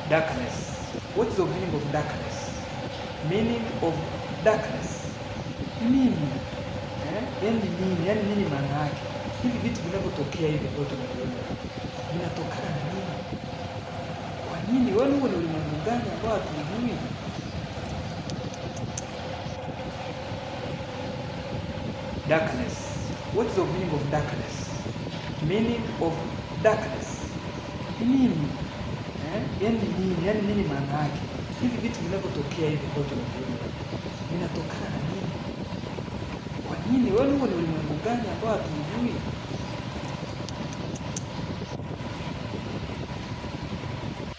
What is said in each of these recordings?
Darkness. What is the meaning of darkness? Meaning of darkness. Nini? Yaani nini? Yaani nini maana yake? Hivi vitu vinavyotokea hivi vyote tunaviona vinatokana na nini? Kwa nini? Wewe ni ulimwengu gani ambao hatujui? Darkness. What is the meaning of darkness? Meaning of darkness. Nini? Yaani nini? Yaani nini maana yake? Hivi vitu vinavyotokea hivi vyote tunaviona vinatokana na nini? Kwa nini? Wewe ni ulimwengu gani ambao hatujui?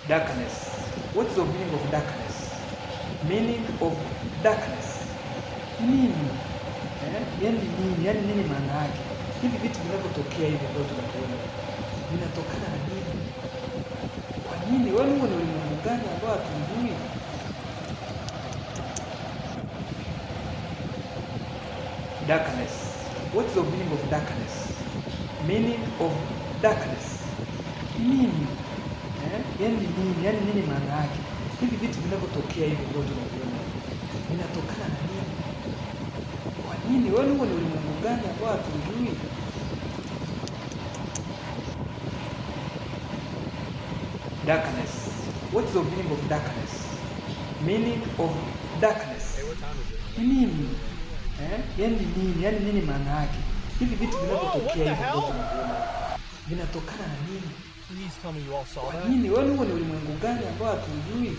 Darkness. What is the meaning of darkness? Meaning of darkness. Nini? Yaani nini? Yaani nini maana yake? Hivi vitu vinavyotokea hivi vyote tunaviona vinatokana na nini? Kwa nini? Wewe ni ulimwengu gani ambao hatujui? Darkness. What is the meaning of darkness? Meaning of darkness. Nini? Yaani nini? Yaani nini maana yake? Hivi vitu vinavyotokea hivi vyote tunaviona vinatokana na nini? Kwa nini? Wewe ni ulimwengu gani ambao hatujui? Darkness. What is the meaning of darkness? Meaning of darkness. Nini? Yaani nini? Yaani nini maana yake? Hivi vitu vinavyotokea hivi vyote tunaviona vinatokana na nini? Kwa nini? Wewe ni ulimwengu gani ambao hatujui?